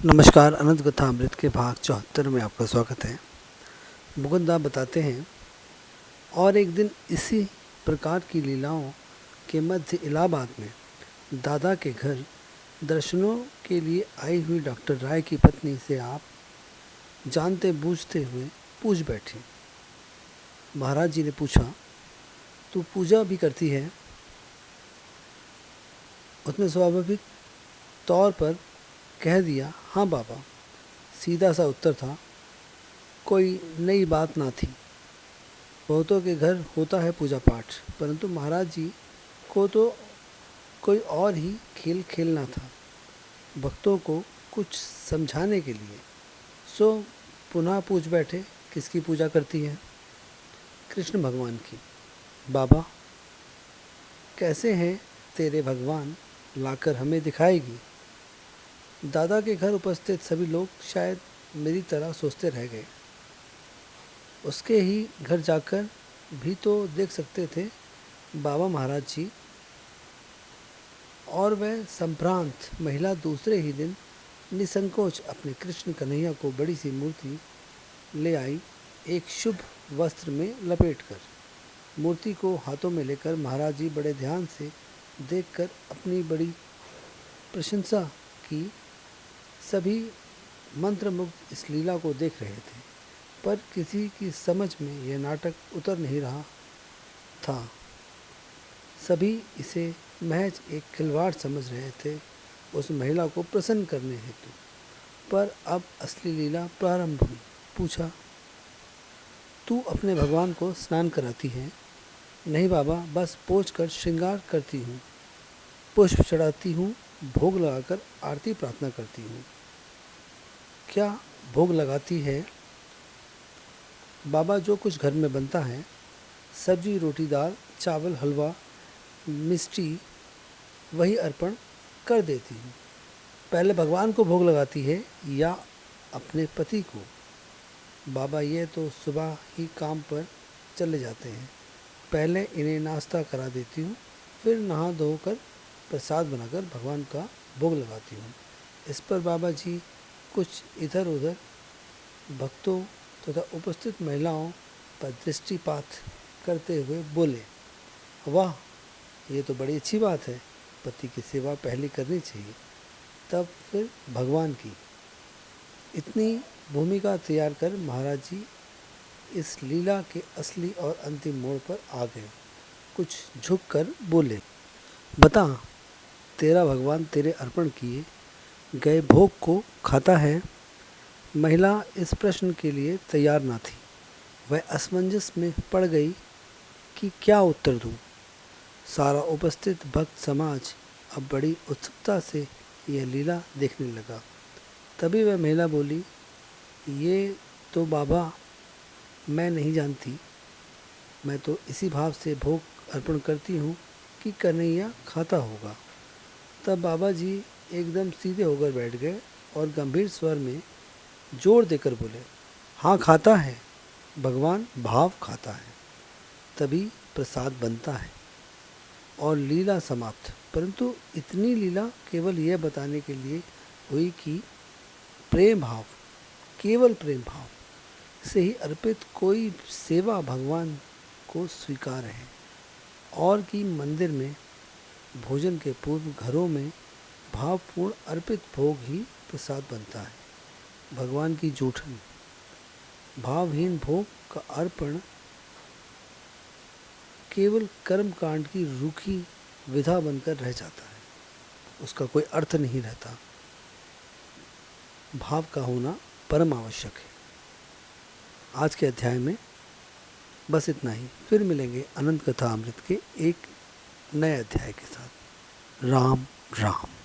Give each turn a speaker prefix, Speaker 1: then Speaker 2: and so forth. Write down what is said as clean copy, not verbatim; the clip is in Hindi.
Speaker 1: नमस्कार। अनंत कथा अमृत के भाग 74 में आपका स्वागत है। मुकुंदा बताते हैं, और एक दिन इसी प्रकार की लीलाओं के मध्य इलाहाबाद में दादा के घर दर्शनों के लिए आई हुई डॉक्टर राय की पत्नी से आप जानते बूझते हुए पूछ बैठी। महाराज जी ने पूछा, तू पूजा भी करती है? उसने स्वाभाविक तौर पर कह दिया, हाँ बाबा। सीधा सा उत्तर था, कोई नई बात ना थी। बहुतों के घर होता है पूजा पाठ, परंतु महाराज जी को तो कोई और ही खेल खेलना था, भक्तों को कुछ समझाने के लिए। सो पुनः पूछ बैठे, किसकी पूजा करती है? कृष्ण भगवान की। बाबा, कैसे हैं तेरे भगवान, लाकर हमें दिखाएगी? दादा के घर उपस्थित सभी लोग शायद मेरी तरह सोचते रह गए। उसके ही घर जाकर भी तो देख सकते थे बाबा महाराज जी। और वह संभ्रांत महिला दूसरे ही दिन निसंकोच अपने कृष्ण कन्हैया को बड़ी सी मूर्ति ले आई, एक शुभ वस्त्र में लपेटकर। मूर्ति को हाथों में लेकर महाराज जी बड़े ध्यान से देखकर अपनी बड़ी प्रशंसा की। सभी मंत्रमुग्ध इस लीला को देख रहे थे, पर किसी की समझ में यह नाटक उतर नहीं रहा था। सभी इसे महज एक खिलवाड़ समझ रहे थे, उस महिला को प्रसन्न करने हेतु। पर अब असली लीला प्रारंभ हुई। पूछा, तू अपने भगवान को स्नान कराती है? नहीं बाबा, बस पोंछ कर श्रृंगार करती हूँ, पुष्प चढ़ाती हूँ, भोग लगाकर आरती प्रार्थना करती हूँ। क्या भोग लगाती है? बाबा, जो कुछ घर में बनता है, सब्जी, रोटी, दाल, चावल, हलवा, मिष्टी, वही अर्पण कर देती हूँ। पहले भगवान को भोग लगाती है या अपने पति को? बाबा, ये तो सुबह ही काम पर चले जाते हैं। पहले इन्हें नाश्ता करा देती हूँ, फिर नहा धोकर प्रसाद बनाकर भगवान का भोग लगाती हूँ। इस पर बाबा जी कुछ इधर उधर भक्तों तथा उपस्थित महिलाओं पर दृष्टिपात करते हुए बोले, वाह, ये तो बड़ी अच्छी बात है। पति की सेवा पहले करनी चाहिए, तब फिर भगवान की। इतनी भूमिका तैयार कर महाराज जी इस लीला के असली और अंतिम मोड़ पर आ गए। कुछ झुक कर बोले, बता, तेरा भगवान तेरे अर्पण किए गए भोग को खाता है? महिला इस प्रश्न के लिए तैयार न थी। वह असमंजस में पड़ गई कि क्या उत्तर दूं। सारा उपस्थित भक्त समाज अब बड़ी उत्सुकता से यह लीला देखने लगा। तभी वह महिला बोली, ये तो बाबा मैं नहीं जानती। मैं तो इसी भाव से भोग अर्पण करती हूँ कि कन्हैया खाता होगा। तब बाबा जी एकदम सीधे होकर बैठ गए और गंभीर स्वर में जोर देकर बोले, हाँ खाता है, भगवान भाव खाता है, तभी प्रसाद बनता है। और लीला समाप्त। परंतु इतनी लीला केवल यह बताने के लिए हुई कि प्रेम भाव, केवल प्रेम भाव से ही अर्पित कोई सेवा भगवान को स्वीकार है, और कि मंदिर में भोजन के पूर्व घरों में भावपूर्ण अर्पित भोग ही प्रसाद बनता है। भगवान की जूठन, भावहीन भोग का अर्पण केवल कर्म कांड की रूखी विधा बनकर रह जाता है, उसका कोई अर्थ नहीं रहता। भाव का होना परम आवश्यक है। आज के अध्याय में बस इतना ही। फिर मिलेंगे अनंत कथा अमृत के एक नए अध्याय के साथ। राम राम।